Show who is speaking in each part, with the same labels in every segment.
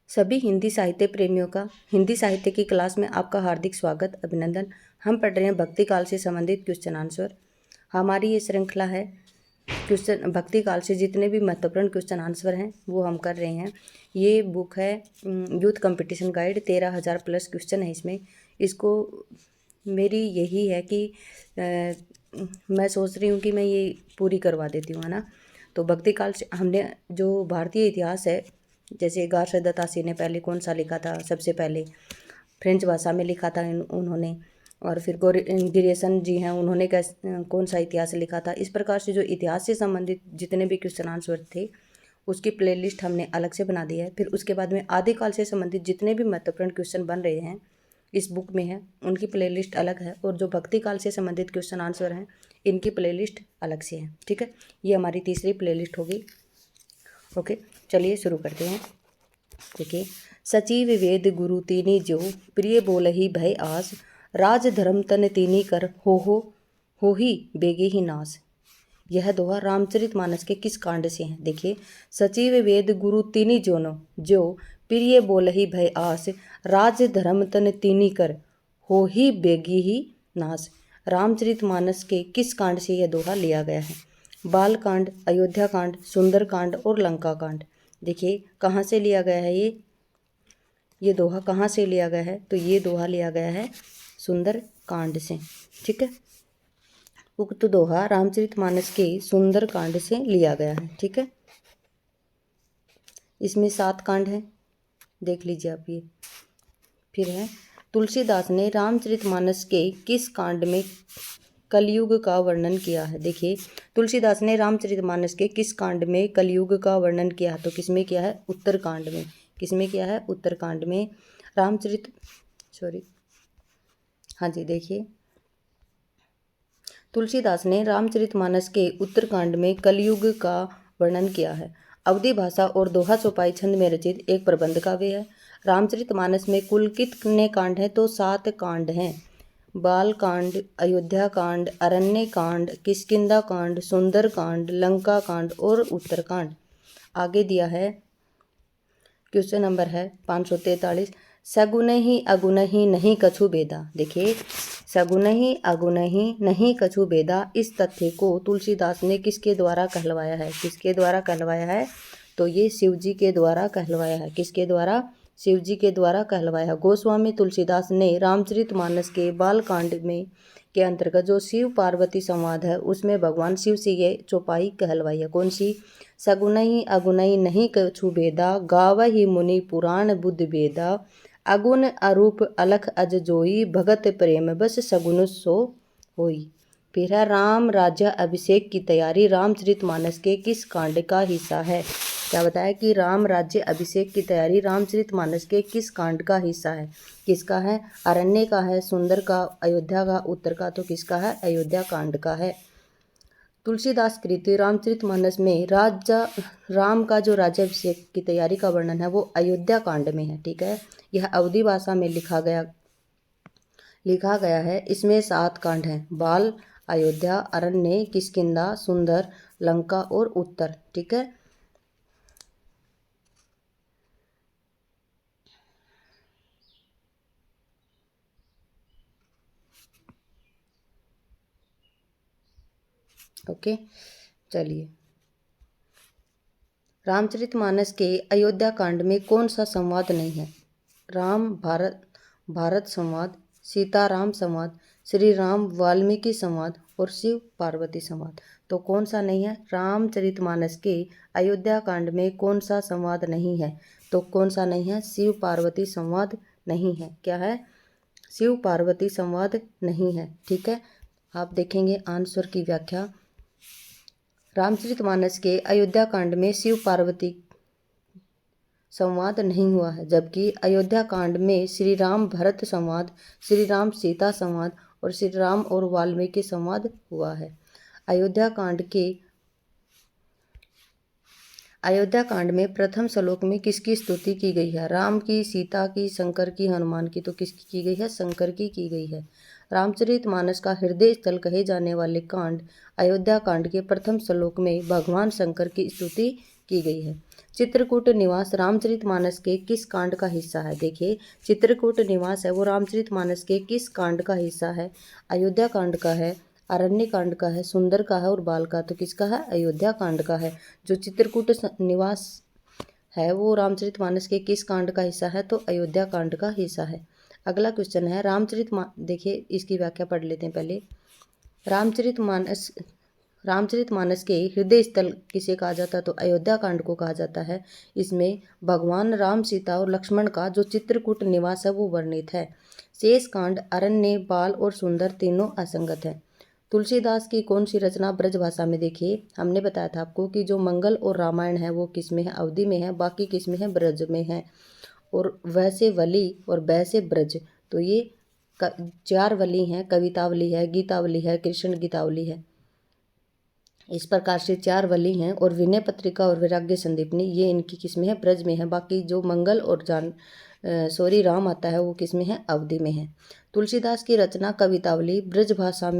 Speaker 1: सभी हिंदी साहित्य प्रेमियों का हिंदी साहित्य की क्लास में आपका हार्दिक स्वागत अभिनंदन। हम पढ़ रहे हैं भक्ति काल से संबंधित क्वेश्चन आंसर। हमारी ये श्रृंखला है क्वेश्चन भक्ति काल से जितने भी महत्वपूर्ण क्वेश्चन आंसर हैं वो हम कर रहे हैं। ये बुक है youth competition guide, 13,000 plus question है इसमें। इसको मेरी यही है कि मैं सोच रही हूँ कि मैं ये पूरी करवा देती हूँ, है ना। तो भक्ति काल से हमने जो भारतीय इतिहास है, जैसे गारशदत्तासी ने पहले कौन सा लिखा था, सबसे पहले फ्रेंच भाषा में लिखा था उन्होंने, और फिर गिरियसन जी हैं, उन्होंने कौन सा इतिहास लिखा था। इस प्रकार से जो इतिहास से संबंधित जितने भी क्वेश्चन आंसर थे उसकी प्लेलिस्ट हमने अलग से बना दी है। फिर उसके बाद में आदिकाल से संबंधित जितने भी महत्वपूर्ण क्वेश्चन बन रहे हैं इस बुक में है, उनकी प्लेलिस्ट अलग है, और जो भक्ति काल से संबंधित क्वेश्चन आंसर हैं इनकी प्लेलिस्ट अलग से है। ठीक है, ये हमारी तीसरी प्लेलिस्ट होगी। ओके, चलिए शुरू करते हैं। देखिए, सचिव वेद गुरु तीनी जो प्रिय बोलहि भय आस, राज धर्म तन तीनी कर हो ही बेगे ही नाश। यह दोहा रामचरितमानस के किस कांड से है? देखिए, सचिव वेद गुरु तीनी जोनो जो प्रिय बोलहि भय आस, राज धर्म तन तीनी कर हो ही बेगी ही नाश। रामचरितमानस के किस कांड से यह दोहा लिया गया है? बाल कांड, अयोध्या कांड, सुंदर कांड और लंका कांड। देखिए, कहाँ से लिया गया है ये दोहा कहाँ से लिया गया है? तो ये दोहा लिया गया है सुंदर कांड से। ठीक है, उक्त दोहा रामचरितमानस के सुंदर कांड से लिया गया है। ठीक है, इसमें 7 कांड हैं, देख लीजिए आप ये। फिर है, तुलसीदास ने रामचरितमानस के किस कांड में कलयुग का वर्णन किया है? देखिए, तुलसीदास ने रामचरितमानस के किस कांड में कलयुग का वर्णन किया है? तो किसमें किया है? उत्तरकांड में। किसमें किया है? उत्तरकांड में। हाँ जी, देखिए, तुलसीदास ने रामचरितमानस के उत्तरकांड में कलयुग का वर्णन किया है। अवधी भाषा और दोहा चौपाई छंद में रचित एक प्रबंध काव्य है। रामचरितमानस में कुल कितने कांड हैं? तो 7 कांड हैं। बाल कांड, अयोध्या कांड, अरण्य कांड, किष्किंधा कांड, सुंदर कांड, लंका कांड और उत्तरकांड। आगे दिया है, क्वेश्चन नंबर है 543, सगुन ही अगुन ही नहीं कछु बेदा। देखिए, सगुन ही अगुन ही नहीं कछु बेदा, इस तथ्य को तुलसीदास ने किसके द्वारा कहलवाया है? किसके द्वारा कहलवाया है? तो ये शिव जी के द्वारा कहलवाया है। किसके द्वारा? शिव जी के द्वारा कहलवाया। गोस्वामी तुलसीदास ने रामचरितमानस के बालकांड में के अंतर्गत जो शिव पार्वती संवाद है उसमें भगवान शिव से ये चौपाई कहलवाई है। कौन सी? सगुनहि अगुनहि नहीं कछु बेदा, गावहि मुनि पुराण बुद्ध बेदा, अगुन अरूप अलख अज जोई, भगत प्रेम बस सगुन सो होई। फिर है, राम राज्य अभिषेक की तैयारी रामचरितमानस के किस कांड का हिस्सा है? क्या बताया कि राम राज्य अभिषेक की तैयारी रामचरितमानस के किस कांड का हिस्सा है? किसका है? अरण्य का है, सुंदर का, अयोध्या का, उत्तर का। तो किसका है? अयोध्या कांड का है। तुलसीदास कृत रामचरितमानस में राम का जो राज्याभिषेक की तैयारी का वर्णन है वो अयोध्या कांड में है। ठीक है, यह अवधी भाषा में लिखा गया है। इसमें 7 कांड हैं, बाल, अयोध्या, अरण्य, किष्किंधा, सुंदर, लंका और उत्तर। ठीक है, ओके, चलिए, रामचरितमानस के अयोध्या कांड में कौन सा संवाद नहीं है? राम भारत संवाद, सीताराम संवाद, श्री राम वाल्मीकि संवाद और शिव पार्वती संवाद। तो कौन सा नहीं है? रामचरितमानस के अयोध्या कांड में कौन सा संवाद नहीं है? तो कौन सा नहीं है? शिव पार्वती संवाद नहीं है। क्या है? शिव पार्वती संवाद नहीं है। ठीक है, आप देखेंगे आंसर की व्याख्या। रामचरितमानस के अयोध्या कांड में शिव पार्वती संवाद नहीं हुआ है, जबकि अयोध्या कांड में श्री राम भरत संवाद, श्री राम सीता संवाद और श्री राम और वाल्मीकि संवाद हुआ है। अयोध्या कांड में प्रथम श्लोक में किसकी स्तुति की गई है? राम की, सीता की, शंकर की, हनुमान की। तो किसकी की गई है? शंकर की गई है। रामचरितमानस का हृदय स्थल कहे जाने वाले कांड अयोध्या कांड के प्रथम श्लोक में भगवान शंकर की स्तुति की गई है। चित्रकूट निवास रामचरितमानस के किस कांड का हिस्सा है? देखिए, चित्रकूट निवास है वो रामचरितमानस के किस कांड का हिस्सा है? अयोध्या कांड का है, अरण्य कांड का है, सुंदर का है और बाल का। तो किसका है? अयोध्या कांड का है। जो चित्रकूट निवास है वो रामचरितमानस के किस कांड का हिस्सा है? तो अयोध्या कांड का हिस्सा है। अगला क्वेश्चन है देखिए इसकी व्याख्या पढ़ लेते हैं पहले। रामचरितमानस के हृदय स्थल किसे कहा जाता है? तो अयोध्या कांड को कहा जाता है। इसमें भगवान राम, सीता और लक्ष्मण का जो चित्रकूट निवास है वो वर्णित है। शेष कांड, अरण्य, बाल और सुंदर तीनों असंगत है। तुलसीदास की कौन सी रचना ब्रज भाषा में? देखिए, हमने बताया था आपको कि जो मंगल और रामायण है वो किस में है? अवधि में है। बाकी किस में है? ब्रज में है। और वैसे वली और वैसे ब्रज, तो ये 4 वली हैं। कवितावली है, गीतावली है, कृष्ण गीतावली है। इस प्रकार से 4 वली हैं। और विनय पत्रिका और वैराग्य संदीपनी ये इनकी किस में है? ब्रज में है। बाकी जो मंगल और राम आता है वो किस में है? अवधि में है। तुलसीदास की रचना कवितावली ब्रज भाषा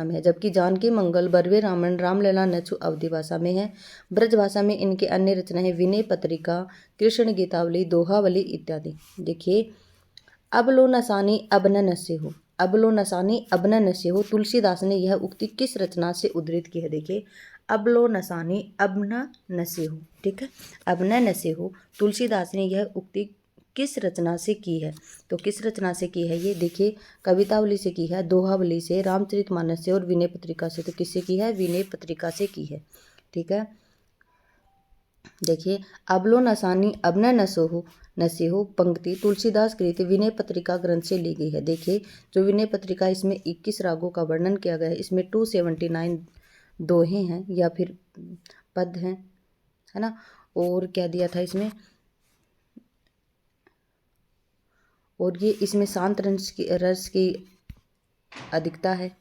Speaker 1: में है, जबकि जानकी मंगल, बरवे रामायण, रामलला, नछु अवधि भाषा में है। ब्रज भाषा में इनके अन्य रचनाएं विनय पत्रिका, कृष्ण गीतावली, दोहावली इत्यादि। देखिए, अब लो नसानी अब न नसे हो, अब लो नसानी अब न नसे हो, तुलसीदास ने यह उक्ति किस रचना से उद्धृत की है? देखिए, अब लो नसानी अब न नसे हो, ठीक है, अब न नसे हो, तुलसीदास ने यह उक्ति किस रचना से की है? तो किस रचना से की है ये? देखिए, कवितावली से की है, दोहावली से, रामचरितमानस से और विनय पत्रिका से। तो किससे की है? विनय पत्रिका से की है, ठीक है। देखिए, अबलो नसानी अब न नसे हो पंक्ति तुलसीदास कृत विनय पत्रिका ग्रंथ से ली गई है। देखिए, जो विनय पत्रिका, इसमें 21 रागों का वर्णन किया गया है। इसमें 279 दोहे हैं या फिर पद हैं, है ना। और क्या दिया था इसमें? और ये इसमें शांत रस की अधिकता है।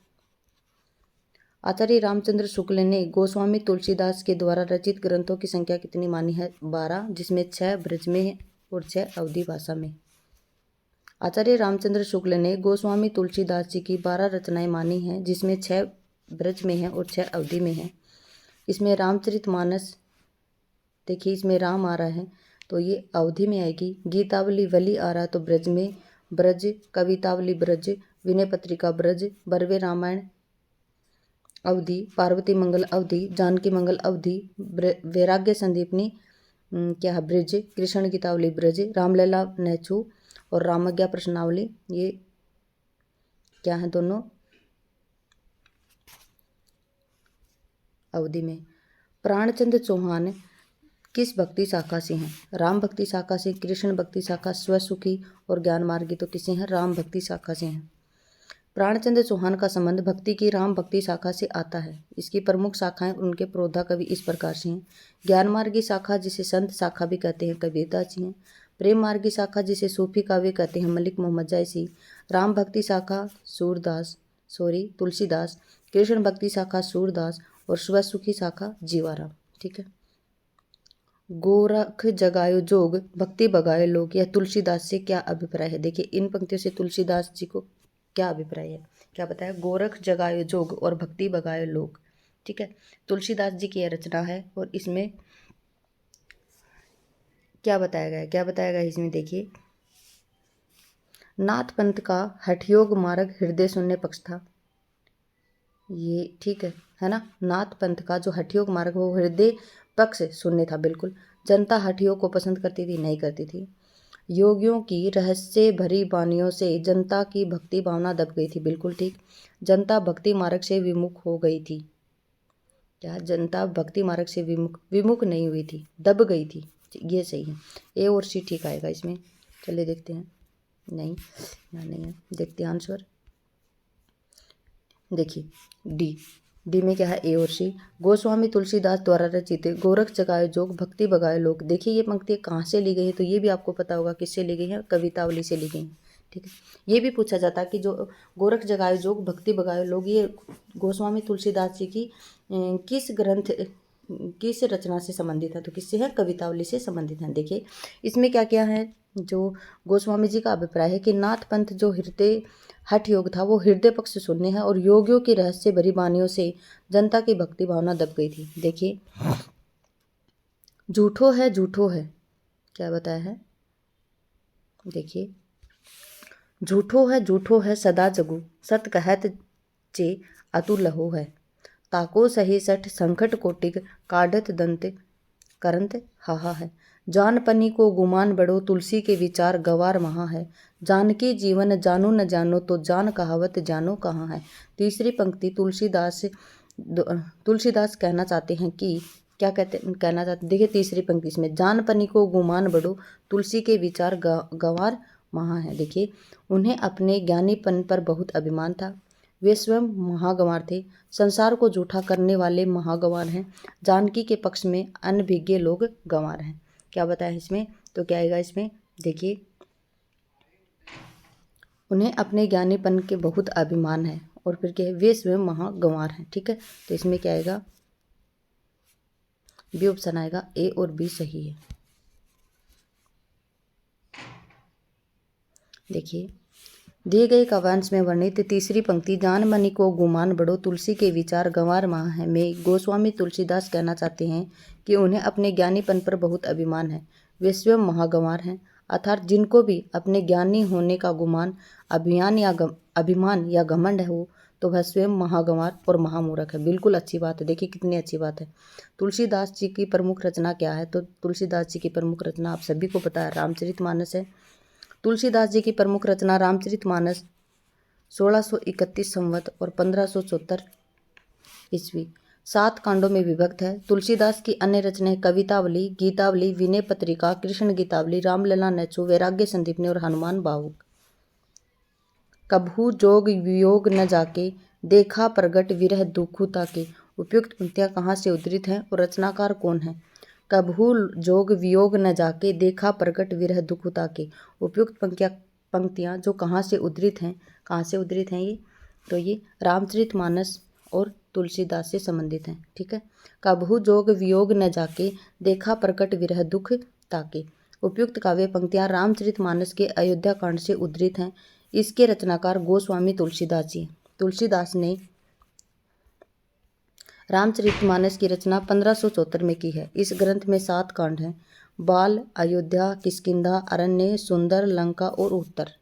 Speaker 1: आचार्य रामचंद्र शुक्ल ने गोस्वामी तुलसीदास के द्वारा रचित ग्रंथों की संख्या कितनी मानी है? 12, जिसमें 6 ब्रज में है और 6 अवधि भाषा में। आचार्य रामचंद्र शुक्ल ने गोस्वामी तुलसीदास जी की 12 रचनाएं मानी हैं, जिसमें 6 ब्रज में है और 6 अवधि में है। इसमें रामचरितमानस, देखिए इसमें राम आ रहा है तो ये अवधि में आएगी। गीतावली वली आ रहा है तो ब्रज में, ब्रज, कवितावली ब्रज, विनय पत्रिका ब्रज, बरवे रामायण अवधि, पार्वती मंगल अवधि, जानकी मंगल अवधि, वैराग्य संदीपनी क्या है? ब्रज, कृष्ण गीतावली ब्रज, रामलला नैचू और रामज्ञा प्रश्नावली ये क्या है? दोनों अवधि में। प्राणचंद चौहान किस भक्ति शाखा से हैं? राम भक्ति शाखा से, कृष्ण भक्ति शाखा, स्वसुखी और ज्ञान मार्गी। तो किसे हैं? राम भक्ति शाखा से हैं। प्राणचंद चौहान का संबंध भक्ति की राम भक्ति शाखा से आता है। इसकी प्रमुख शाखाएं उनके प्रोधा कवि इस प्रकार से हैं। ज्ञान मार्गी शाखा, जिसे संत शाखा भी कहते हैं, कबीरदास जी हैं। प्रेम मार्गी शाखा, जिसे सूफी काव्य कहते हैं, मलिक मोहम्मद जायसी। राम भक्ति शाखा तुलसीदास। कृष्ण भक्ति शाखा सूरदास और स्वसुखी शाखा जीवाराम, ठीक है। गोरख जगायो जोग भक्ति बगाए लोग, यह तुलसीदास से क्या अभिप्राय है? देखिए, इन पंक्तियों से तुलसीदास जी को क्या अभिप्राय है? क्या बताया? गोरख जगायो जोग और भक्ति बगाए लोग, ठीक है। तुलसीदास जी की यह रचना है और इसमें क्या बताया गया है? क्या बताया गया है इसमें? देखिए, नाथ पंथ का हठयोग मार्ग हृदय शून्य पक्ष था, ये ठीक है ना। नाथ पंथ का जो हठयोग मार्ग वो हृदय पक्ष शून्य था, बिल्कुल। जनता हठयोग को पसंद करती थी? नहीं करती थी। योगियों की रहस्य भरी वाणियों से जनता की भक्ति भावना दब गई थी, बिल्कुल ठीक। जनता भक्ति मार्ग से विमुख हो गई थी। क्या? जनता भक्ति मार्ग से विमुख नहीं हुई थी, दब गई थी, ये सही है। ए और सी ठीक आएगा इसमें। चलिए देखते हैं। नहीं, यहाँ नहीं है, देखते हैं आंसर। देखिए, डी में क्या है? ए और सी। गोस्वामी तुलसीदास द्वारा रचित गोरख जगाए जोग भक्ति बगाए लोग। देखिए, ये पंक्ति कहाँ से ली गई है? तो ये भी आपको पता होगा किससे ली गई है? कवितावली से ली गई है, ठीक है। ये भी पूछा जाता है कि जो गोरख जगाए जोग भक्ति बगाए लोग, ये गोस्वामी तुलसीदास जी की किस रचना से संबंधित है? तो किससे है? कवितावली से संबंधित है। देखिए, इसमें क्या क्या है? जो गोस्वामी जी का अभिप्राय है कि नाथ पंथ जो हृदय हठ योग था वो हृदय पक्ष शून्य है और योगियों की रहस्य भरी वाणियों से जनता की भक्ति भावना दब गई थी। देखिए, झूठो है क्या बताया है, देखिए, झूठो है सदा जगु, सत कहत चे अतुलहो है, ताको सही सठ संकट कोटिक, काढ़त दंत करंत हाहा है, जान पनी को गुमान बड़ो, तुलसी के विचार गवार महा है, जानकी जीवन जानो न जानो, तो जान कहावत जानो कहाँ है। तीसरी पंक्ति तुलसीदास कहना चाहते हैं कि क्या कहना चाहते, देखिए तीसरी पंक्ति इसमें, जान पनी को गुमान बड़ो, तुलसी के विचार गवार महा है। देखिए, उन्हें अपने ज्ञानीपन पर बहुत अभिमान था, वे स्वयं महागंवार थे, संसार को झूठा करने वाले महागंवार हैं, जानकी के पक्ष में अनभिज्ञ लोग गंवार हैं। क्या बताया इसमें, तो क्या आएगा इसमें, देखिए, उन्हें अपने ज्ञानीपन के बहुत अभिमान है, और फिर क्या है, वे स्वयं महागंवार हैं। ठीक है, तो इसमें क्या आएगा, बी ऑप्शन आएगा, ए और बी सही है। देखिए, दिए गए काव्यांश में वर्णित तीसरी पंक्ति, जान मनी को गुमान बड़ो, तुलसी के विचार गंवार महा है, में गोस्वामी तुलसीदास कहना चाहते हैं कि उन्हें अपने ज्ञानीपन पर बहुत अभिमान है, वे स्वयं महागंवार हैं, अर्थात जिनको भी अपने ज्ञानी होने का गुमान, अभिमान या घमंड हो, तो वह स्वयं महागंवार और महामूर्ख है। बिल्कुल अच्छी बात है, देखिए कितनी अच्छी बात है। तुलसीदास जी की प्रमुख रचना क्या है, तो तुलसीदास जी की प्रमुख रचना आप सभी को पता है, रामचरितमानस है। तुलसीदास जी की प्रमुख रचना रामचरितमानस 1631 संवत और 1574 ईस्वी 7 कांडों में विभक्त है। तुलसीदास की अन्य रचनाएं कवितावली, गीतावली, विनय पत्रिका, कृष्ण गीतावली, रामलला नैचु, वैराग्य संदीपनी और हनुमान बाहुक। कभू जोग वियोग न जाके, देखा प्रगट विरह दुखु ताके, उपयुक्त पंक्तियां कहाँ से उद्धृत हैं और रचनाकार कौन है। कभू जोग वियोग न जाके, देखा प्रगट विरह दुख ताके, उपयुक्त पंक्तियां जो कहाँ से उद्धृत हैं ये, तो ये रामचरितमानस और तुलसीदास से संबंधित हैं। ठीक है, कभू जोग वियोग न जाके, देखा प्रकट विरह दुख ताके, उपयुक्त काव्य पंक्तियां रामचरितमानस के अयोध्या कांड से उद्धृत हैं। इसके रचनाकार गोस्वामी तुलसीदास जी। तुलसीदास ने रामचरितमानस की रचना 1574 में की है। इस ग्रंथ में 7 कांड हैं, बाल, अयोध्या, किष्किंधा, अरण्य, सुंदर, लंका और उत्तर।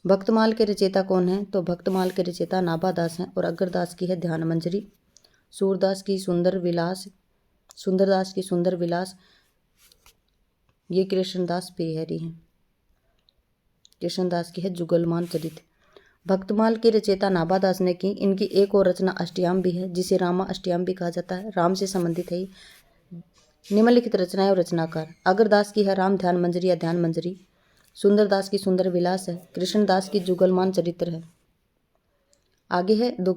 Speaker 1: भक्तमाल के रचयिता कौन हैं, तो भक्तमाल के रचयिता नाभादास हैं और अग्रदास की है ध्यान मंजरी, सूरदास की सुंदरदास की सुंदर विलास, ये कृष्णदास पेहरी हैं। कृष्णदास की है जुगलमान चरित। भक्तमाल के रचयिता नाभादास ने की। इनकी एक और रचना अष्टयाम भी है, जिसे रामा अष्टयाम भी कहा जाता है, राम से संबंधित है। निम्नलिखित रचनाएं और रचनाकार, अग्रदास की है राम ध्यान मंजरी या ध्यान मंजरी, सुंदरदास की सुंदर विलास है, कृष्णदास की जुगलमान चरित्र है। आगे है दो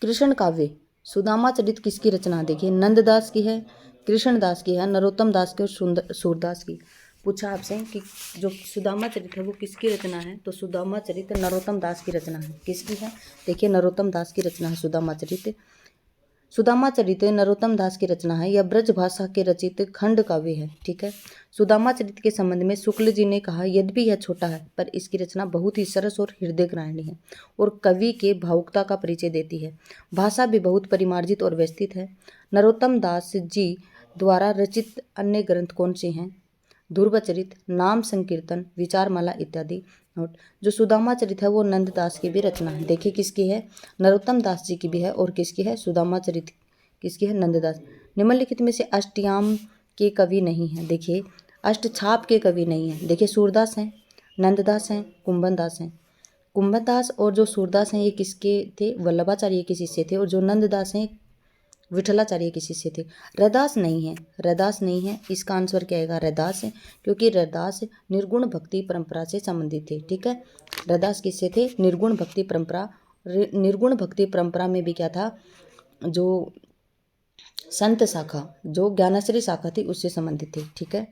Speaker 1: कृष्ण काव्य। सुदामा चरित किसकी रचना, देखिए नंददास की है, कृष्णदास की है, नरोत्तम दास की और सूरदास की। पूछा आपसे कि जो सुदामा चरित है वो किसकी रचना है, तो सुदामा चरित नरोत्तम दास की रचना है। किसकी है, देखिए नरोत्तम दास की रचना है सुदामा चरित। सुदामा चरित नरोत्तम दास की रचना है। यह ब्रज भाषा के रचित खंड काव्य है। ठीक है, सुदामा चरित के संबंध में शुक्ल जी ने कहा, यद्यपि यह छोटा है पर इसकी रचना बहुत ही सरस और हृदय ग्राहिणी है और कवि के भावुकता का परिचय देती है। भाषा भी बहुत परिमार्जित और व्यवस्थित है। नरोत्तम दास जी द्वारा रचित अन्य ग्रंथ कौन से हैं, ध्रुवचरित, नाम संकीर्तन, विचारमाला इत्यादि। नोट, जो सुदामा चरित है वो नंददास की भी रचना है। देखिए किसकी है, नरोत्तम दास जी की भी है और किसकी है, सुदामा चरित किसकी है, नंददास। निम्नलिखित में से अष्टयाम के कवि नहीं है, देखिए अष्टछाप के कवि नहीं है। देखिए सूरदास हैं, नंददास हैं, कुंभनदास हैं। कुंभनदास और जो सूरदास हैं ये किसके थे, वल्लभाचार्य के शिष्य थे, और जो नंददास हैं विठलाचार्य के शिष्य थे। रैदास नहीं है, इसका आंसर क्या आएगा, रैदास है, क्योंकि रैदास निर्गुण भक्ति परंपरा से संबंधित थे। ठीक है, रैदास किससे थे, निर्गुण भक्ति परंपरा। निर्गुण भक्ति परंपरा में भी क्या था, जो संत शाखा, जो ज्ञानाश्रय शाखा थी उससे संबंधित थे। ठीक है,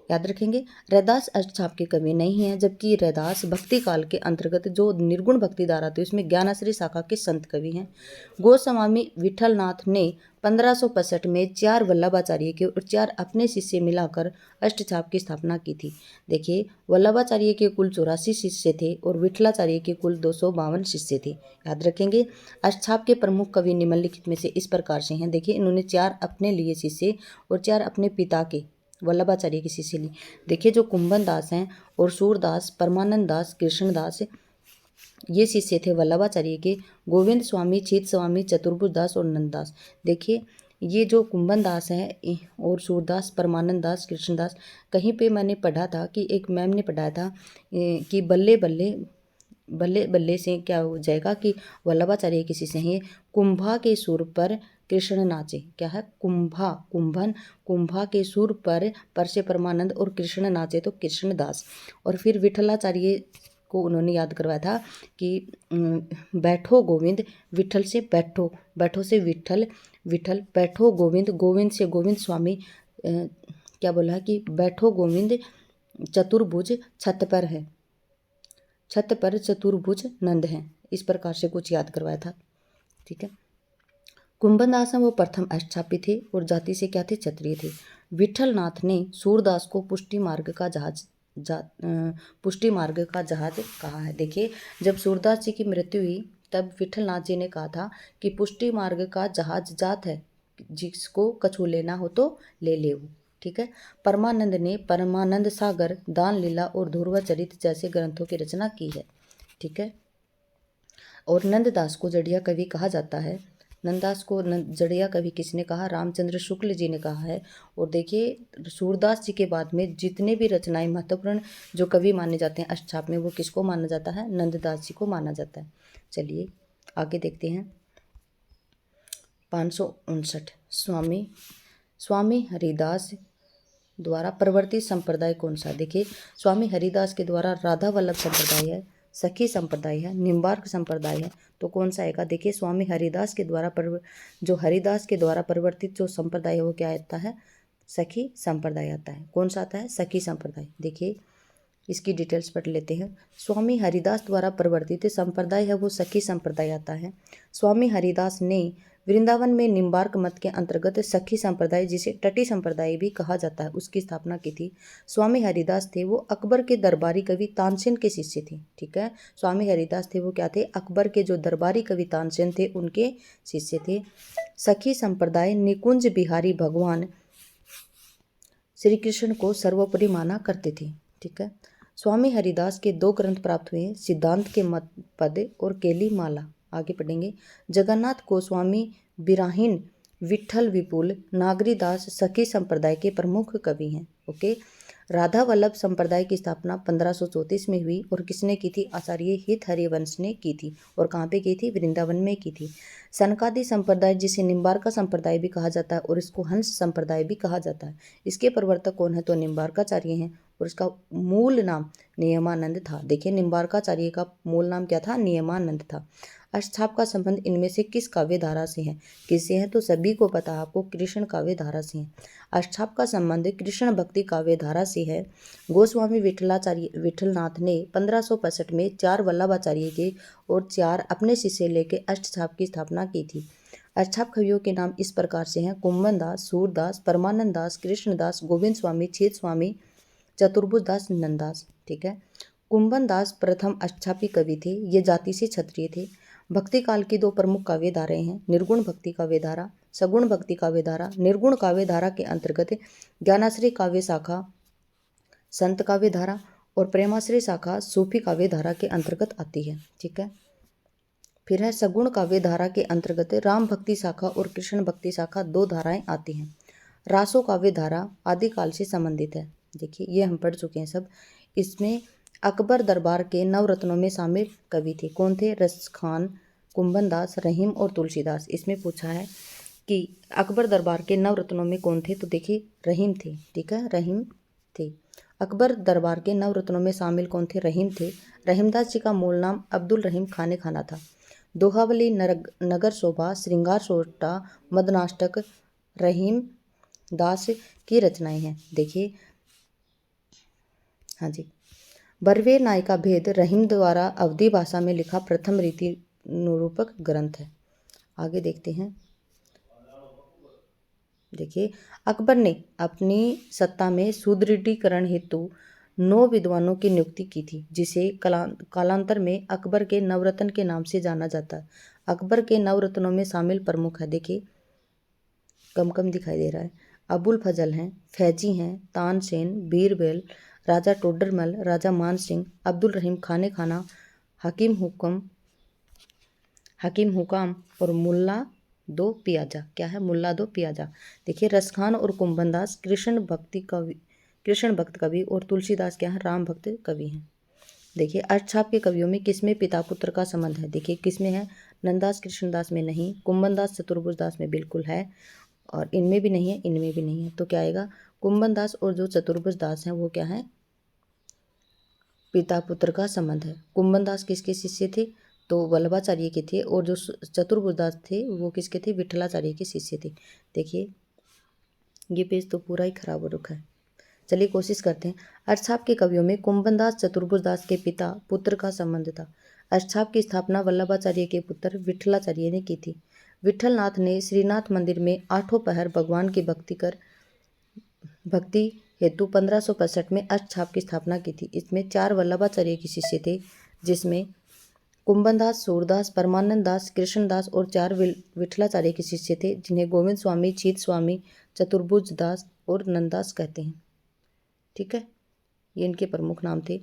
Speaker 1: याद रखेंगे। रैदास अष्टछाप के कवि नहीं हैं, जबकि रैदास भक्ति काल के अंतर्गत जो निर्गुण भक्ति धारा थी उसमें ज्ञानाश्री शाखा के संत कवि हैं। गोस्वामी विठलनाथ ने 1565 में 4 वल्लभाचार्य के और 4 अपने शिष्य मिलाकर अष्टछाप की स्थापना की थी। देखिए, वल्लभाचार्य के कुल 84 शिष्य थे और विठलाचार्य के कुल 252 शिष्य थे। याद रखेंगे। अष्टछाप के प्रमुख कवि निम्नलिखित में से इस प्रकार से हैं। देखिए, इन्होंने 4 अपने लिए शिष्य और 4 अपने पिता के वल्लभाचार्य की शिष्य ली। देखिए, जो कुंभन दास हैं और सूरदास, परमानंद दास, कृष्णदास, ये शिष्य थे वल्लभाचार्य के। गोविंद स्वामी, छीत स्वामी, चतुर्भुज दास और नंददास। देखिए, ये जो कुंभन दास हैं और सूरदास, परमानंद दास, कृष्णदास, कहीं पे मैंने पढ़ा था कि एक मैम ने पढ़ाया था कि बल्ले बल्ले बल्ले बल्ले से क्या हो जाएगा कि वल्लभाचार्य किसी से हैं, कुंभा के सुर पर कृष्ण नाचे। क्या है? कुंभा के सुर पर से परमानंद और कृष्ण नाचे तो कृष्णदास। और फिर विठलाचार्य को उन्होंने याद करवाया था कि बैठो गोविंद, विठल से बैठो, बैठो से विठल, विठल बैठो गोविंद, गोविंद से गोविंद स्वामी। क्या बोला है कि बैठो गोविंद चतुर्भुज छत पर है, छत पर चतुर्भुज नंद हैं। इस प्रकार से कुछ याद करवाया था। ठीक है। कुंभन दास वो प्रथम अष्टछापी थे और जाति से क्या थे? क्षत्रिय थे। विठलनाथ ने सूरदास को पुष्टि मार्ग का जहाज कहा है। देखिए, जब सूरदास जी की मृत्यु हुई तब विठलनाथ जी ने कहा था कि पुष्टि मार्ग का जहाज जात है, जिसको कछु लेना हो तो ले ले। ठीक है। परमानंद ने परमानंद सागर, दान लीला और ध्रुव चरित जैसे ग्रंथों की रचना की है। ठीक है। और नंददास को जड़िया कवि कहा जाता है। नंददास को जड़िया कवि किसने कहा? रामचंद्र शुक्ल जी ने कहा है। और देखिए, सूरदास जी के बाद में जितने भी रचनाएं महत्वपूर्ण जो कवि माने जाते हैं अष्टछाप में, वो किसको माना जाता है? नंददास जी को माना जाता है। चलिए आगे देखते हैं। 559 स्वामी हरिदास द्वारा प्रवर्तित संप्रदाय कौन सा? देखिए, स्वामी हरिदास के द्वारा राधा वल्लभ संप्रदाय है, सखी संप्रदाय है, निम्बार्क संप्रदाय है, तो कौन सा आएगा? देखिए, स्वामी हरिदास के द्वारा जो हरिदास के द्वारा परिवर्तित जो संप्रदाय है वो क्या आता है? सखी संप्रदाय आता है। कौन सा आता है? सखी संप्रदाय। देखिए, इसकी डिटेल्स पढ़ लेते हैं। स्वामी हरिदास द्वारा प्रवर्तित संप्रदाय है वो सखी संप्रदाय आता है। स्वामी हरिदास ने वृंदावन में निम्बार्क मत के अंतर्गत सखी संप्रदाय, जिसे टटी संप्रदाय भी कहा जाता है, उसकी स्थापना की थी। स्वामी हरिदास थे वो अकबर के दरबारी कवि तानसेन के शिष्य थे। ठीक है। स्वामी हरिदास थे वो क्या थे? अकबर के जो दरबारी कवि तानसेन थे उनके शिष्य थे। सखी संप्रदाय निकुंज बिहारी भगवान श्री कृष्ण को सर्वोपरि माना करते थे। ठीक है। स्वामी हरिदास के 2 ग्रंथ प्राप्त हुए, सिद्धांत के मत पद और केली माला। आगे पढ़ेंगे। जगन्नाथ गोस्वामी बिराहीन विठल विपुल नागरीदास सखी संप्रदाय के प्रमुख कवि हैं। ओके। राधा वल्लभ संप्रदाय की स्थापना 1534 में हुई और किसने की थी? आचार्य हित हरिवंश ने की थी। और कहाँ पे की थी? वृंदावन में की थी। सनकादि संप्रदाय, जिसे निम्बार्का संप्रदाय भी कहा जाता है और इसको हंस संप्रदाय भी कहा जाता है, इसके प्रवर्तक कौन है? तो निम्बार्काचार्य हैं और इसका मूल नाम नियमानंद था। देखिए, निम्बार्काचार्य का मूल नाम क्या था? नियमानंद था। अष्टछाप का संबंध इनमें से किस काव्य धारा से है? किससे है? तो सभी को पता है आपको, कृष्ण काव्य धारा से है। अष्टछाप का संबंध कृष्ण भक्ति काव्य धारा से है। गोस्वामी विठलनाथ ने 1565 में 4 वल्लभाचार्य के और 4 अपने शिष्य लेके अष्टछाप की स्थापना की थी। अष्टछाप कवियों के नाम इस प्रकार से हैं: कुंभन दास, सूरदास, परमानंद दास, कृष्णदास, गोविंद स्वामी, छीत स्वामी, चतुर्भुज दास, नंददास। ठीक है। कुंभन दास प्रथम अष्टछापी कवि थे। ये जाति से क्षत्रिय थे। भक्ति काल की 2 प्रमुख काव्य धाराएं हैं: निर्गुण भक्ति काव्य धारा, सगुण भक्ति काव्य धारा। निर्गुण काव्य धारा के अंतर्गत ज्ञानाश्रय काव्य शाखा संत काव्य धारा और प्रेमाश्रय शाखा सूफी काव्य धारा के अंतर्गत आती है। ठीक है। फिर है सगुण काव्य धारा के अंतर्गत राम भक्ति शाखा और कृष्ण भक्ति शाखा 2 धाराएं आती हैं। रासो काव्य धारा आदिकाल से संबंधित है। देखिए, ये हम पढ़ चुके हैं सब। इसमें अकबर दरबार के नवरत्नों में शामिल कवि थे। कौन थे? रस खान, कुंभन दास, रहीम और तुलसीदास। इसमें पूछा है कि अकबर दरबार के नवरत्नों में कौन थे? तो देखिए, रहीम थे। ठीक है, रहीम थे। अकबर दरबार के नवरत्नों में शामिल कौन थे? रहीम थे। रहीमदास जी का मूल नाम अब्दुल रहीम खाने खाना था। दोहावली, नगर शोभा, श्रृंगार सोटा, मदनाष्टक रहीम दास की रचनाएं हैं। देखिए, हाँ जी। बरवे नायिका भेद रहीम द्वारा अवधी भाषा में लिखा प्रथम रीति निरूपक ग्रंथ है। आगे देखते हैं। देखिए, अकबर ने अपनी सत्ता में सुदृढ़ीकरण हेतु 9 विद्वानों की नियुक्ति की थी, जिसे कालांतर में अकबर के नवरत्न के नाम से जाना जाता है। अकबर के नवरत्नों में शामिल प्रमुख है, देखिए कम कम दिखाई दे रहा है, अबुल फजल हैं, फैजी हैं, तानसेन, बीरबल, राजा टोडरमल, राजा मान सिंह, अब्दुल रहीम खाने खाना, हकीम हुकाम और मुल्ला दो पियाजा। क्या है? मुल्ला दो पियाजा। देखिए, रसखान और कुंभनदास कृष्ण भक्त कवि और तुलसीदास क्या है? राम भक्त कवि हैं। देखिए, अष्टछाप के कवियों में किसमें पिता पुत्र का संबंध है? देखिए, किसमें है? नंददास कृष्णदास में नहीं, कुंभनदास चतुर्भुजदास में बिल्कुल है, और इनमें भी नहीं है, इनमें भी नहीं है। तो क्या आएगा? कुंभनदास और जो चतुर्भुजदास हैं वो क्या है? पिता पुत्र का संबंध है। कुंभनदास किसके शिष्य थे? तो वल्लभाचार्य के थे, और जो चतुर्भुजदास थे वो किसके थे? विठलाचार्य के शिष्य थे। देखिए, ये पेज तो पूरा ही खराब हो रखा है। चलिए कोशिश करते हैं। अष्टछाप के कवियों में कुंभनदास चतुर्भुजदास के पिता पुत्र का संबंध था। अष्टछाप की स्थापना वल्लभाचार्य के पुत्र विठलाचार्य ने की थी। विठलनाथ ने श्रीनाथ मंदिर में 8 पहर भगवान की भक्ति हेतु 1565 में अष्टछाप की स्थापना की थी। इसमें 4 वल्लभाचार्य के शिष्य थे, जिसमें कुंभनदास, सूरदास, परमानंद दास, कृष्णदास और 4 विठलाचार्य के शिष्य थे, जिन्हें गोविंद स्वामी, चीत स्वामी, चतुर्भुज दास और नंददास कहते हैं। ठीक है, ये इनके प्रमुख नाम थे।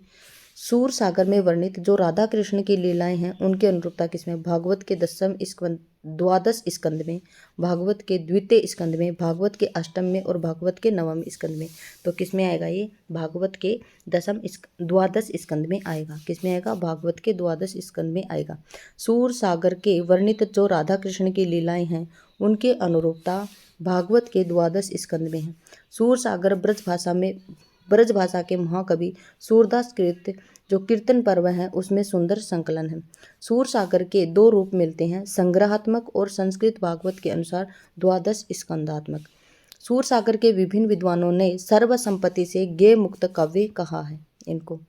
Speaker 1: सूर सागर में वर्णित जो राधा कृष्ण की लीलाएं हैं उनकी अनुरूपता किसमें? भागवत के 12 स्कंद में, भागवत के द्वितीय स्कंद में, भागवत के अष्टम में और भागवत के नवम स्कंद में। तो किसमें आएगा ये? भागवत के 12 स्कंद में आएगा। किसमें आएगा? भागवत के 12 स्कंद में आएगा। सूर सागर के वर्णित जो राधा कृष्ण की लीलाएं हैं उनके अनुरूपता भागवत के 12 स्कंद में है। सूर सागर ब्रज भाषा के महाकवि सूरदास कृत जो कीर्तन पर्व है उसमें सुंदर संकलन है। सूर सागर के 2 रूप मिलते हैं, संग्रहात्मक और संस्कृत भागवत के अनुसार 12 स्कंदात्मक। सूर सागर के विभिन्न विद्वानों ने सर्वसम्मति से गेय मुक्त काव्य कहा है इनको।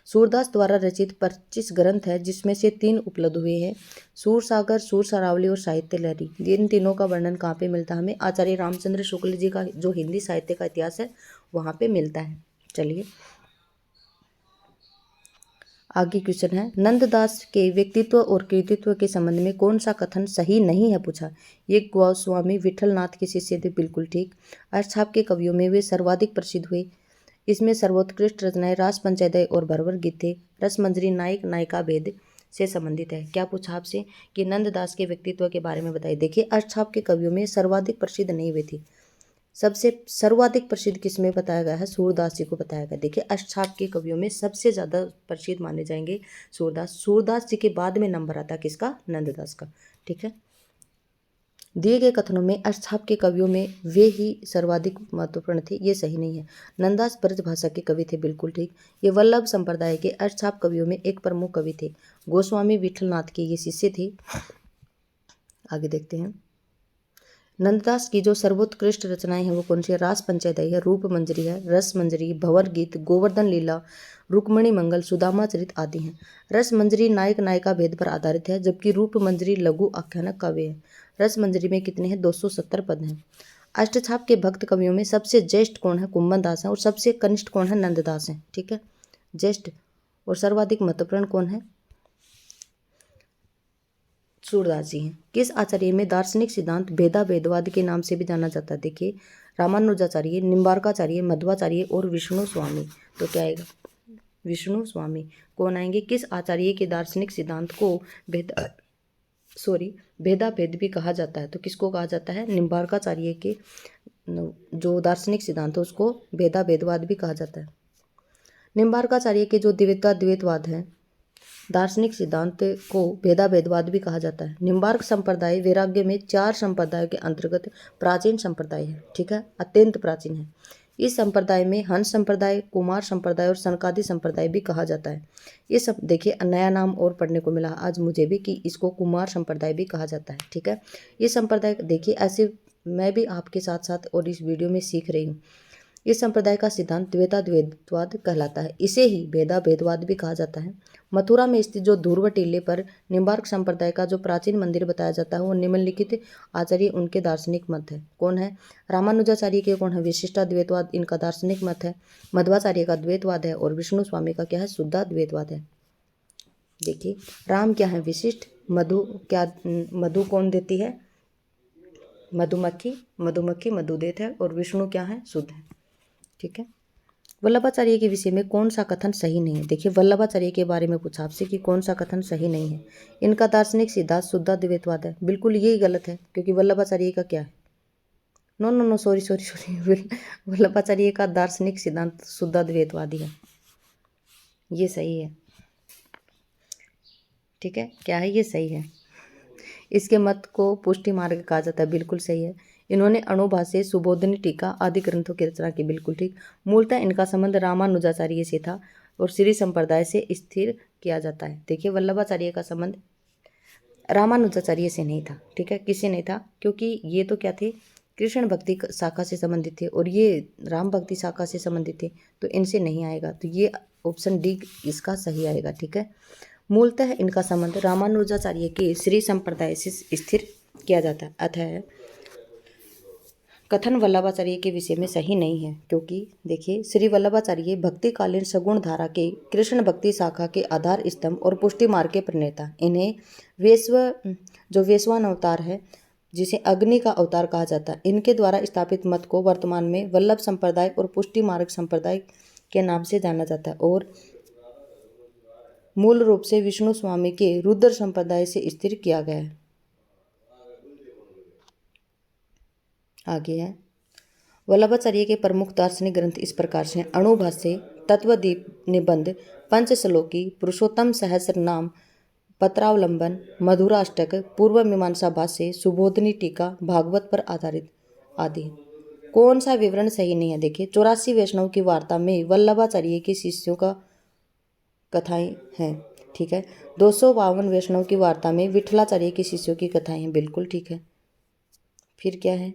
Speaker 1: सूरदास द्वारा रचित 25 ग्रंथ है, जिसमें से 3 उपलब्ध हुए हैं, सूर सागर, सूर सरावली और साहित्य लहरी। इन तीनों का वर्णन कहाँ पे मिलता है? हमें आचार्य रामचंद्र शुक्ल जी का जो हिंदी साहित्य का इतिहास है वहाँ पे मिलता है। चलिए आगे क्वेश्चन है, नंददास के व्यक्तित्व और कृतित्व के संबंध में कौन सा कथन सही नहीं है? पूछा। ये गोस्वामी विठलनाथ के शिष्य थे, बिल्कुल ठीक। अष्टछाप के कवियों में वे सर्वाधिक प्रसिद्ध हुए। इसमें सर्वोत्कृष्ट रचनाएं रास पंचोदय और भरवर गीत थे। रसमंजरी नायक नायिका भेद से संबंधित है। क्या पूछा आपसे? कि नंददास के व्यक्तित्व के बारे में बताइए। देखिए, अष्टछाप के कवियों में सर्वाधिक प्रसिद्ध नहीं हुए थे। सबसे सर्वाधिक प्रसिद्ध किसमें बताया गया है? सूरदास जी को बताया गया। देखिए, अष्टछाप के कवियों में सबसे ज़्यादा प्रसिद्ध माने जाएंगे सूरदास जी के बाद में नंबर आता है किसका? नंददास का। ठीक है, दिए गए कथनों में अष्टछाप के कवियों में वे ही सर्वाधिक महत्वपूर्ण थे, ये सही नहीं है। नंददास ब्रज भाषा के कवि थे, बिल्कुल ठीक। ये वल्लभ संप्रदाय के अष्टछाप कवियों में एक प्रमुख कवि थे। गोस्वामी विठलनाथ के ये शिष्य थे। आगे देखते हैं। नंददास की जो सर्वोत्कृष्ट रचनाएं हैं वो कौन सी है? रास पंचोदय है, रूप मंजरी है, रस मंजरी, भंवर गीत, गोवर्धन लीला, रुक्मणी मंगल, सुदामा चरित आदि हैं। रस मंजरी नायक नायिका भेद पर आधारित है, जबकि रूप मंजरी लघु आख्यानक काव्य है। रस मंजरी में कितने हैं? 270 पद हैं। अष्टछाप के भक्त कवियों में सबसे ज्येष्ठ कौन है? कुंभनदास है। और सबसे कनिष्ठ कौन है? नंददास है। ठीक है, ज्येष्ठ और सर्वाधिक महत्वपूर्ण कौन है? सूरदास जी हैं। किस आचार्य में दार्शनिक सिद्धांत भेदाभेदवाद के नाम से भी जाना जाता है? देखिए, रामानुजाचार्य, निम्बार्काचार्य, मध्वाचार्य और विष्णु स्वामी। तो क्या आएगा? विष्णु स्वामी। कौन आएंगे? किस आचार्य के दार्शनिक सिद्धांत को भेदाभेद भी कहा जाता है? तो किसको कहा जाता है? निम्बार्काचार्य के जो दार्शनिक सिद्धांत है उसको भेदाभेदवाद भी कहा जाता है। निम्बार्काचार्य के जो द्वैतवाद है दार्शनिक सिद्धांत को भेदाभेदवाद भी कहा जाता है। निम्बार्क संप्रदाय वैराग्य में 4 संप्रदायों के अंतर्गत प्राचीन संप्रदाय है। ठीक है, अत्यंत प्राचीन है। इस संप्रदाय में हंस संप्रदाय, कुमार संप्रदाय और सनकादि संप्रदाय भी कहा जाता है। ये सब देखिए नया नाम और पढ़ने को मिला आज मुझे भी कि इसको कुमार संप्रदाय भी कहा जाता है। ठीक है, ये संप्रदाय देखिए ऐसे मैं भी आपके साथ साथ और इस वीडियो में सीख रही हूँ। इस संप्रदाय का सिद्धांत द्वैताद्वैतवाद कहलाता है। इसे ही भेदाभेदवाद भी कहा जाता है। मथुरा में स्थित जो ध्रुव टीले पर निम्बार्क संप्रदाय का जो प्राचीन मंदिर बताया जाता है वो निम्नलिखित आचार्य उनके दार्शनिक मत है। कौन है? रामानुजाचार्य के कौन है? विशिष्टाद्वैतवाद इनका दार्शनिक मत है। मध्वाचार्य का द्वैतवाद है और विष्णु स्वामी का क्या है? शुद्धाद्वैतवाद है। देखिए, राम क्या है? विशिष्ट। मधु क्या? मधु कौन देती है? मधुमक्खी। मधुमक्खी मधु देते है। और विष्णु क्या है? शुद्ध है। ठीक है। वल्लभाचार्य के विषय में कौन सा कथन सही नहीं है? देखिए, वल्लभाचार्य के बारे में पूछा आपसे कि कौन सा कथन सही नहीं है। इनका दार्शनिक सिद्धांत शुद्धाद्वैतवाद है। बिल्कुल यही गलत है, क्योंकि वल्लभाचार्य का क्या है? No no no, sorry sorry sorry, Vallabhacharya का दार्शनिक सिद्धांत शुद्धाद्वैतवादी है। ये सही है। ठीक है, क्या है? ये सही है। इसके मत को पुष्टि मार्ग कहा जाता है। बिल्कुल सही है। इन्होंने अणुभाष्य, सुबोधनी टीका आदि ग्रंथों की रचना की। बिल्कुल ठीक। मूलतः इनका संबंध रामानुजाचार्य से था और श्री संप्रदाय से स्थिर किया जाता है। देखिए, वल्लभाचार्य का संबंध रामानुजाचार्य से नहीं था। ठीक है, किससे नहीं था? क्योंकि ये तो क्या थे? कृष्ण भक्ति शाखा से संबंधित थे और ये राम भक्ति शाखा से संबंधित थे, तो इनसे नहीं आएगा। तो ये ऑप्शन डी इसका सही आएगा। ठीक है। मूलतः इनका संबंध रामानुजाचार्य के श्री संप्रदाय से स्थिर किया जाता है। अतः कथन वल्लभाचार्य के विषय में सही नहीं है, क्योंकि देखिए, श्री वल्लभाचार्य भक्तिकालीन सगुण धारा के कृष्ण भक्ति शाखा के आधार स्तंभ और पुष्टि मार्ग के प्रणेता। इन्हें वेश्वान अवतार है, जिसे अग्नि का अवतार कहा जाता है, इनके द्वारा स्थापित मत को वर्तमान में वल्लभ संप्रदाय और पुष्टि मार्ग संप्रदाय के नाम से जाना जाता है और मूल रूप से विष्णु स्वामी के रुद्र संप्रदाय से स्थिर किया गया है। आगे है, वल्लभाचार्य के प्रमुख दार्शनिक ग्रंथ इस प्रकार से हैं: अणुभाष्य, तत्वदीप निबंध, पंचश्लोकी, पुरुषोत्तम सहस्र नाम, पत्रावलंबन, मधुराष्टक, पूर्व मीमांसा भाष्य, सुबोधनी टीका, भागवत पर आधारित आदि। कौन सा विवरण सही नहीं है? देखिए, 84 वैष्णव की वार्ता में वल्लभाचार्य के शिष्यों का कथाएं हैं। ठीक है। 252 वैष्णव की वार्ता में विठलाचार्य के शिष्यों की कथाएं हैं। बिल्कुल ठीक है। फिर क्या है?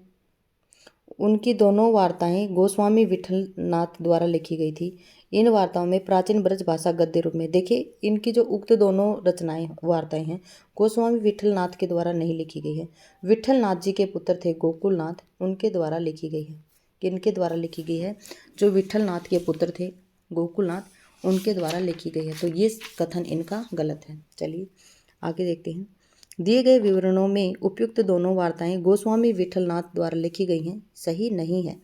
Speaker 1: उनकी दोनों वार्ताएं गोस्वामी विठलनाथ द्वारा लिखी गई थी। इन वार्ताओं में प्राचीन ब्रज भाषा गद्य रूप में, देखिए, इनकी जो उक्त दोनों रचनाएं वार्ताएं हैं गोस्वामी विठलनाथ के द्वारा नहीं लिखी गई है। विठलनाथ जी के पुत्र थे गोकुलनाथ, उनके द्वारा लिखी गई है। किनके द्वारा लिखी गई है? जो विठलनाथ के पुत्र थे गोकुलनाथ, उनके द्वारा लिखी गई है। तो ये कथन इनका गलत है। चलिए आगे देखते हैं। दिए गए विवरणों में उपयुक्त दोनों वार्ताएं गोस्वामी विठलनाथ द्वारा लिखी गई हैं, सही नहीं है।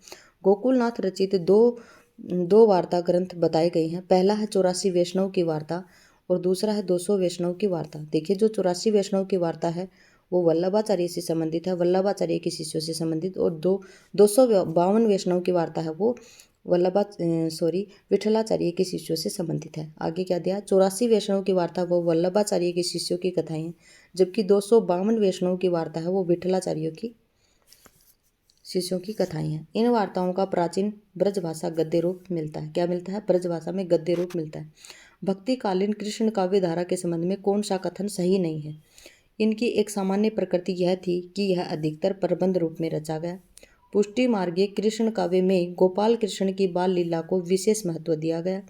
Speaker 1: गोकुलनाथ रचित दो वार्ता ग्रंथ बताए गए हैं। पहला है 84 वैष्णव की वार्ता और दूसरा है 200 वैष्णव की वार्ता। देखिए, जो 84 वैष्णव की वार्ता है वो वल्लभाचार्य से संबंधित है, वल्लभाचार्य के शिष्यों से संबंधित, और 252 वैष्णव की वार्ता है वो विठलाचार्य के शिष्यों से संबंधित है। आगे क्या दिया? 84 वैष्णव की वार्ता वो वल्लभाचार्य के शिष्यों की कथाएं हैं, जबकि 252 वैष्णव की वार्ता है वो विठलाचार्यों की शिष्यों की कथाएं हैं। इन वार्ताओं का प्राचीन ब्रजभाषा गद्य रूप मिलता है। क्या मिलता है? ब्रजभाषा में गद्य रूप मिलता है। भक्तिकालीन कृष्ण काव्य धारा के संबंध में कौन सा कथन सही नहीं है? इनकी एक सामान्य प्रकृति यह थी कि यह अधिकतर प्रबंध रूप में रचा गया। पुष्टि मार्गीय कृष्ण काव्य में गोपाल कृष्ण की बाल लीला को विशेष महत्व दिया गया।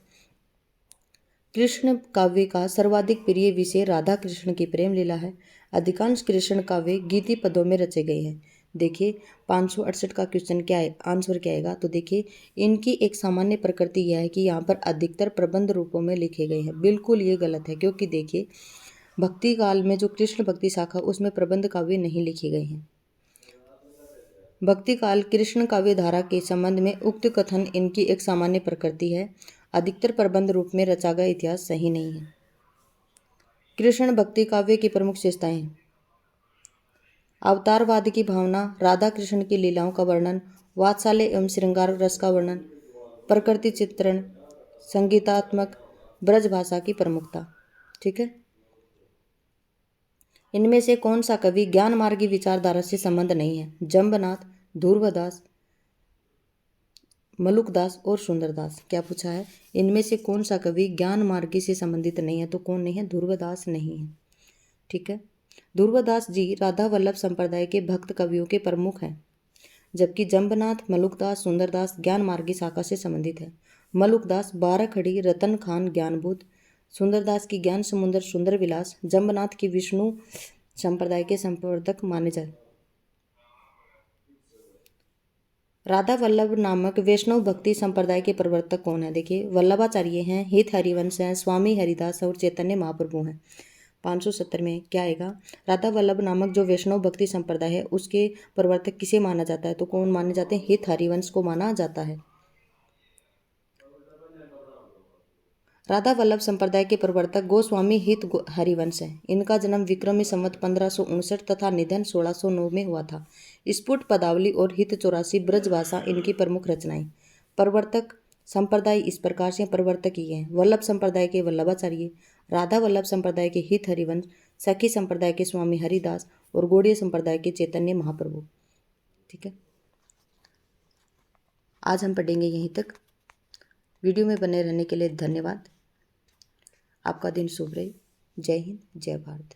Speaker 1: कृष्ण काव्य का सर्वाधिक प्रिय विषय राधा कृष्ण की प्रेम लीला है। अधिकांश कृष्ण काव्य गीति पदों में रचे गए हैं। देखिए, 568 का क्वेश्चन क्या है, आंसर क्या आएगा? तो देखिए, इनकी एक सामान्य प्रकृति यह है कि यहाँ पर अधिकतर प्रबंध रूपों में लिखे गए हैं। बिल्कुल ये गलत है, क्योंकि देखिए, भक्ति काल में जो कृष्ण भक्ति शाखा उसमें प्रबंध काव्य नहीं लिखे गए हैं। भक्ति काल कृष्ण काव्य धारा के संबंध में उक्त कथन इनकी एक सामान्य प्रकृति है। अधिकतर प्रबंध रूप में रचा गया इतिहास सही नहीं है। कृष्ण भक्ति काव्य की प्रमुख विशेषताएं: अवतारवाद की भावना, राधा कृष्ण की लीलाओं का वर्णन, वात्सल्य एवं श्रृंगार रस का वर्णन, प्रकृति चित्रण, संगीतात्मक ब्रज भाषा की प्रमुखता। ठीक है। इनमें से कौन सा कवि ज्ञान मार्गी विचारधारा से संबंध नहीं है? जम्बनाथ, ध्रुवदास, मलुकदास और सुंदरदास। क्या पूछा है? इनमें से कौन सा कवि ज्ञान मार्गी से संबंधित नहीं है? तो कौन नहीं है? ध्रुवदास नहीं है। ठीक है। ध्रुवदास जी राधा वल्लभ संप्रदाय के भक्त कवियों के प्रमुख हैं। जबकि जम्बनाथ, मलुकदास, सुंदरदास ज्ञान मार्गी शाखा से संबंधित है। मलुकदास 12 खड़ी, रतन खान ज्ञानबोध, सुंदरदास की ज्ञान समुद्र सुंदर विलास, जम्बनाथ की विष्णु संप्रदाय के संप्रवर्तक माने जाए। राधा वल्लभ नामक वैष्णव भक्ति संप्रदाय के प्रवर्तक कौन है? देखिए, वल्लभाचार्य हैं, हित हरिवंश हैं, स्वामी हरिदास और चैतन्य महाप्रभु हैं। 570 में क्या आएगा? राधा वल्लभ नामक जो वैष्णव भक्ति संप्रदाय है उसके प्रवर्तक किसे माना जाता है? तो कौन माने जाते हैं? हित हरिवंश को माना जाता है। राधा वल्लभ संप्रदाय के प्रवर्तक गोस्वामी हित हरिवंश हैं। इनका जन्म विक्रमी संवत 1559 तथा निधन 1609 में हुआ था। स्फुट पदावली और हित 84 ब्रजभाषा इनकी प्रमुख रचनाएं। प्रवर्तक संप्रदाय इस प्रकार से प्रवर्तक ही हैं। वल्लभ संप्रदाय के वल्लभाचार्य, राधा वल्लभ संप्रदाय के हित हरिवंश, सखी संप्रदाय के स्वामी हरिदास और गौड़ीय संप्रदाय के चैतन्य महाप्रभु। ठीक है, आज हम पढ़ेंगे यहीं तक। वीडियो में बने रहने के लिए धन्यवाद। आपका दिन शुभ रहे। जय हिंद, जय भारत।